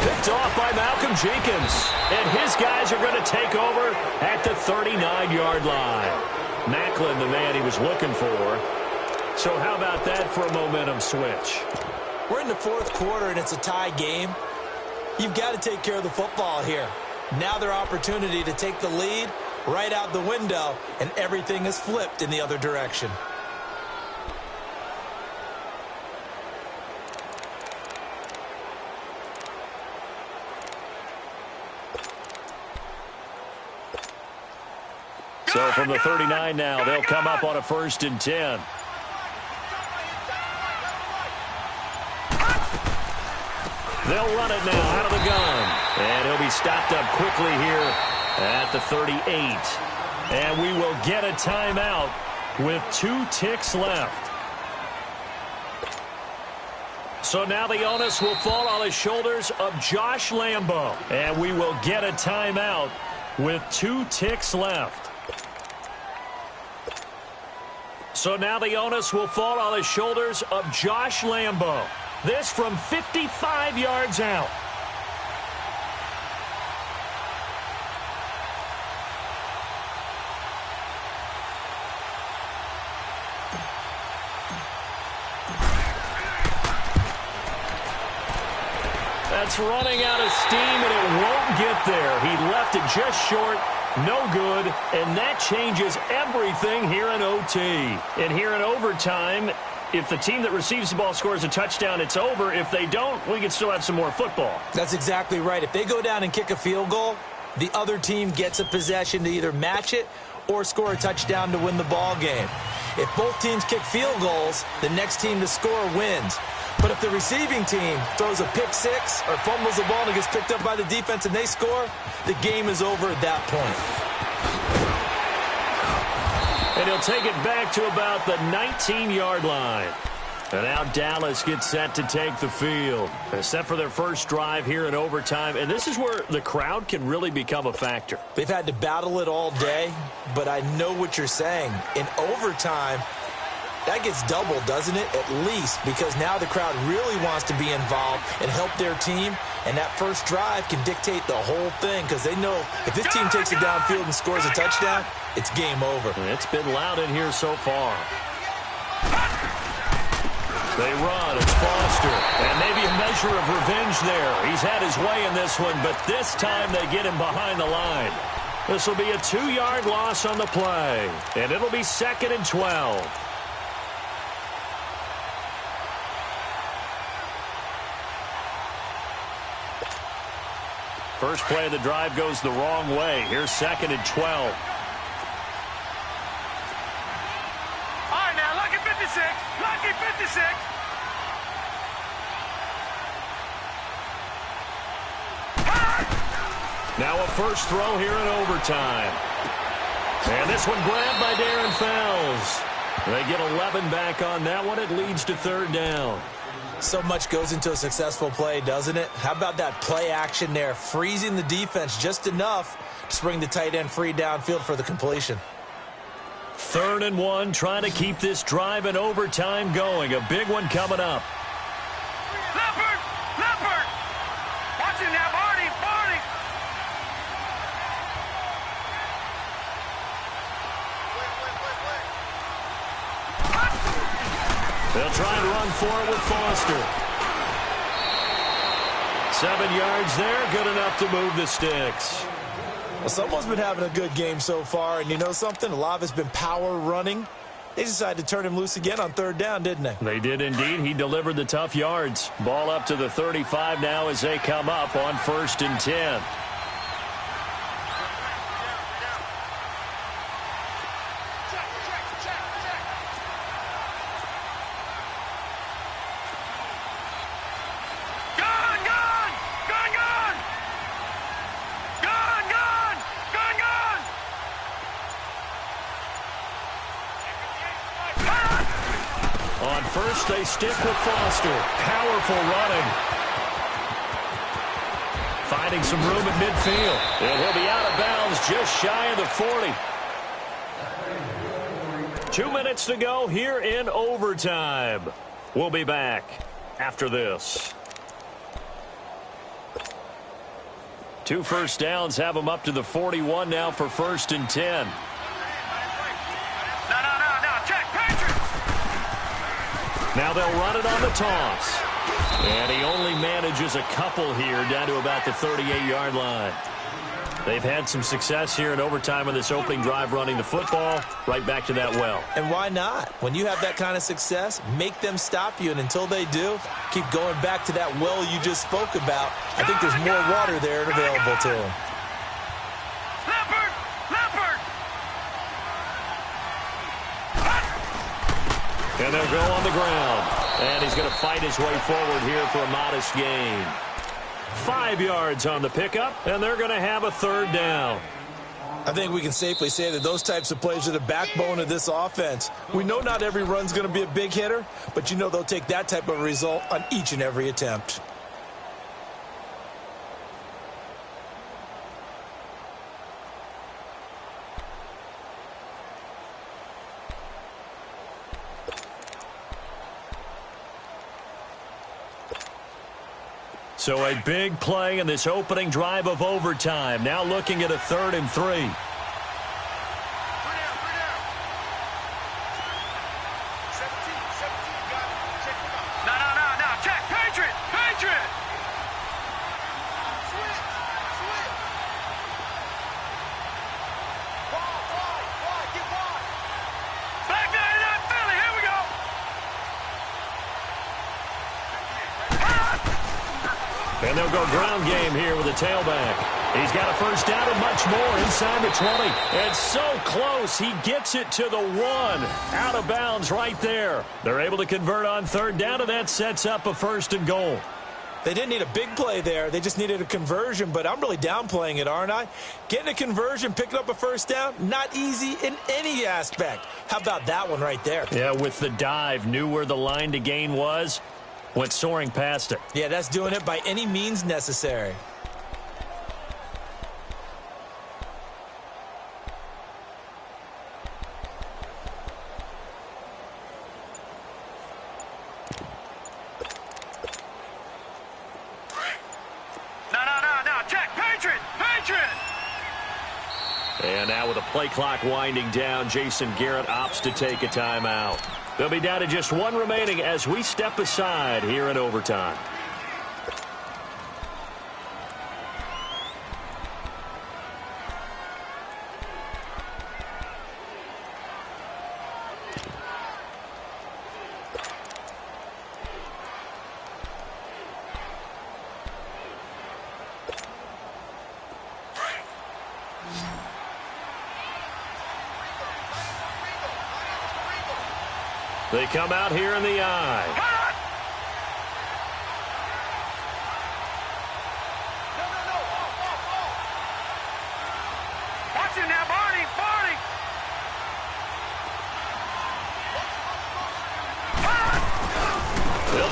Picked off by Malcolm Jenkins. And his guys are going to take over at the 39-yard line. Macklin, the man he was looking for. So how about that for a momentum switch? We're in the fourth quarter, and it's a tie game. You've got to take care of the football here. Now their opportunity to take the lead right out the window, and everything is flipped in the other direction. So from the 39 now, they'll come up on a 1st and 10. They'll run it now out of the gun. And he'll be stopped up quickly here at the 38. And we will get a timeout with 2 ticks left. So now the onus will fall on the shoulders of Josh Lambo. And we will get a timeout with 2 ticks left. So now the onus will fall on the shoulders of Josh Lambo. This from 55 yards out. That's running out of steam, and it won't get there. He left it just short. No good, and that changes everything here in OT. And here in overtime, if the team that receives the ball scores a touchdown, it's over. If they don't, we can still have some more football. That's exactly right. If they go down and kick a field goal, the other team gets a possession to either match it or score a touchdown to win the ball game. If both teams kick field goals, the next team to score wins. But if the receiving team throws a pick six or fumbles the ball and it gets picked up by the defense and they score, the game is over at that point. And he'll take it back to about the 19-yard line. And now Dallas gets set to take the field. They're set for their first drive here in overtime. And this is where the crowd can really become a factor. They've had to battle it all day, but I know what you're saying. In overtime, that gets doubled, doesn't it? At least, because now the crowd really wants to be involved and help their team. And that first drive can dictate the whole thing because they know if this team takes it downfield and scores a touchdown, it's game over. It's been loud in here so far. They run. It's Foster. And maybe a measure of revenge there. He's had his way in this one, but this time they get him behind the line. This will be a 2-yard loss on the play. And it'll be 2nd and 12. First play of the drive goes the wrong way. Here's 2nd and 12. All right, now, lucky 56. Lucky 56. Now a first throw here in overtime. And this one grabbed by Darren Fells. They get 11 back on that one. It leads to third down. So much goes into a successful play, doesn't it? How about that play action there, freezing the defense just enough to bring the tight end free downfield for the completion. 3rd and 1, trying to keep this drive in overtime going. A big one coming up. Leopard! Leopard! Watch him now, Barney! Barney! They'll try and run for it with Foster. 7 yards there, good enough to move the sticks. Well, someone's been having a good game so far, and you know something? A lot of it's been power running. They decided to turn him loose again on 3rd down, didn't they? They did indeed. He delivered the tough yards. Ball up to the 35 now as they come up on 1st and 10. On first, they stick with Foster. Powerful running. Finding some room at midfield. And he'll be out of bounds just shy of the 40. 2 minutes to go here in overtime. We'll be back after this. 2 first downs have them up to the 41 now for 1st and 10. Now they'll run it on the toss. And he only manages a couple here down to about the 38-yard line. They've had some success here in overtime on this opening drive running the football. Right back to that well. And why not? When you have that kind of success, make them stop you. And until they do, keep going back to that well you just spoke about. I think there's more water there and available to them. And they'll go on the ground. And he's going to fight his way forward here for a modest gain. 5 yards on the pickup, and they're going to have a 3rd down. I think we can safely say that those types of plays are the backbone of this offense. We know not every run's going to be a big hitter, but you know they'll take that type of result on each and every attempt. So a big play in this opening drive of overtime. Now looking at a 3rd and 3. And they'll go ground game here with a tailback. He's got a first down and much more inside the 20. It's so close. He gets it to the 1. Out of bounds right there. They're able to convert on 3rd down, and that sets up a 1st and goal. They didn't need a big play there. They just needed a conversion, but I'm really downplaying it, aren't I? Getting a conversion, picking up a first down, not easy in any aspect. How about that one right there? Yeah, with the dive, knew where the line to gain was. Went soaring past it. Yeah, that's doing it by any means necessary. No. Check. Patriot. And now with a play clock winding down, Jason Garrett opts to take a timeout. They'll be down to just 1 remaining as we step aside here in overtime. They come out here in the eye.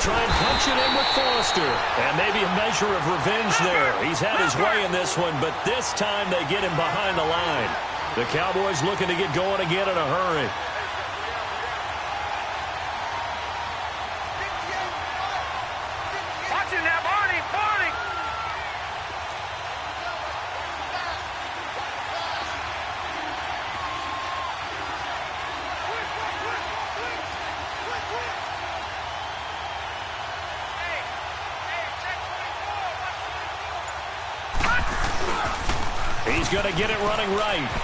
try and punch it in with Foster. And maybe a measure of revenge there. He's had his way in this one, but this time they get him behind the line. The Cowboys looking to get going again in a hurry. Watch it now, Barney, Barney. He's going to get it running right.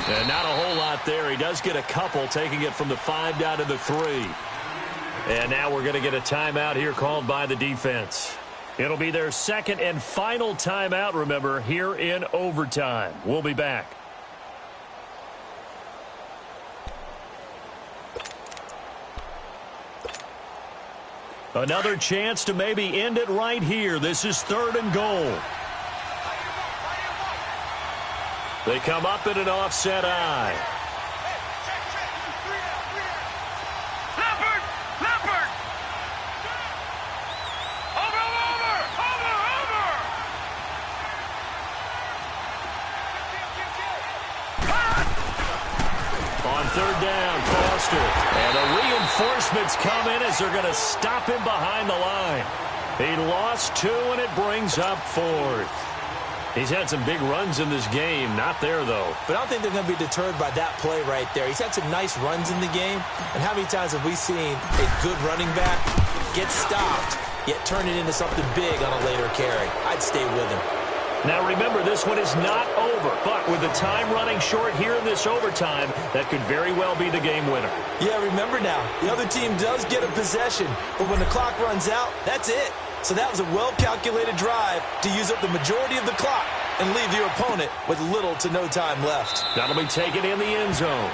And not a whole lot there. He does get a couple, taking it from the 5 down to the 3. And now we're going to get a timeout here called by the defense. It'll be their second and final timeout, remember, here in overtime. We'll be back. Another chance to maybe end it right here. This is 3rd and goal. They come up in an offset eye. Leopard! Leopard! Over! On 3rd down, Foster. And the reinforcements come in as they're going to stop him behind the line. He lost 2, and it brings up 4th. He's had some big runs in this game. Not there, though. But I don't think they're going to be deterred by that play right there. He's had some nice runs in the game. And how many times have we seen a good running back get stopped, yet turn it into something big on a later carry? I'd stay with him. Now, remember, this one is not over. But with the time running short here in this overtime, that could very well be the game winner. Yeah, remember now, the other team does get a possession. But when the clock runs out, that's it. So that was a well-calculated drive to use up the majority of the clock and leave your opponent with little to no time left. That'll be taken in the end zone.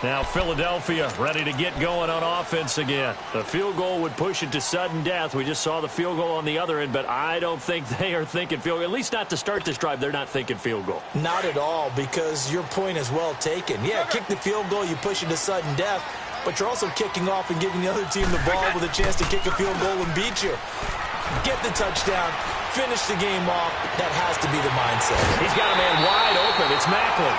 Now Philadelphia ready to get going on offense again. The field goal would push it to sudden death. We just saw the field goal on the other end, but I don't think they are thinking field goal. At least not to start this drive. They're not thinking field goal. Not at all, because your point is well taken. Yeah, kick the field goal, you push it to sudden death, but you're also kicking off and giving the other team the ball with a chance to kick a field goal and beat you. Get the touchdown, finish the game off. That has to be the mindset. He's got a man wide open. It's Macklin.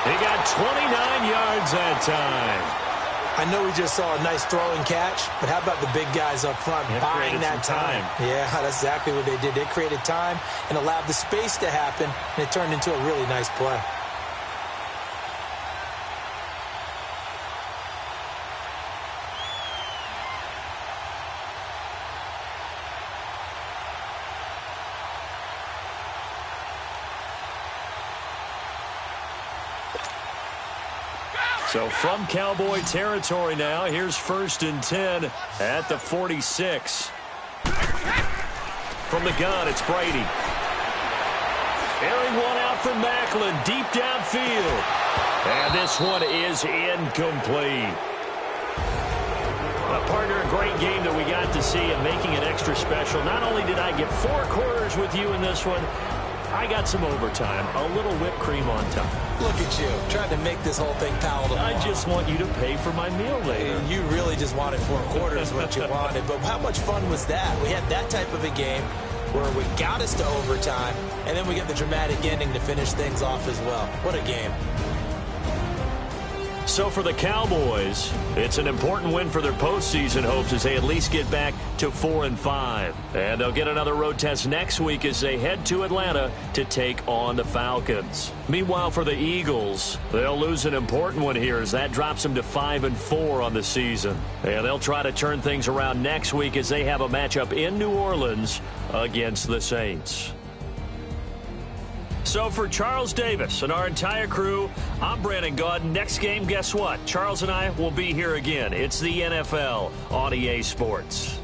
He got 29 yards that time. I know we just saw a nice throwing catch, but how about the big guys up front buying that time? Yeah, that's exactly what they did. They created time and allowed the space to happen, and it turned into a really nice play. So from Cowboy territory now, here's 1st and 10 at the 46. From the gun, it's Brady. Airing one out from Macklin, deep downfield. And this one is incomplete. Partner, a great game that we got to see and making it extra special. Not only did I get 4 quarters with you in this one, I got some overtime, a little whipped cream on top. Look at you, trying to make this whole thing palatable. I just want you to pay for my meal later. You really just wanted 4 quarters, what you wanted. But how much fun was that? We had that type of a game where we got us to overtime, and then we get the dramatic ending to finish things off as well. What a game. So for the Cowboys, it's an important win for their postseason hopes as they at least get back to 4-5. And they'll get another road test next week as they head to Atlanta to take on the Falcons. Meanwhile, for the Eagles, they'll lose an important one here as that drops them to 5-4 on the season. And they'll try to turn things around next week as they have a matchup in New Orleans against the Saints. So for Charles Davis and our entire crew, I'm Brandon Gaudin. Next game, guess what? Charles and I will be here again. It's the NFL on EA Sports.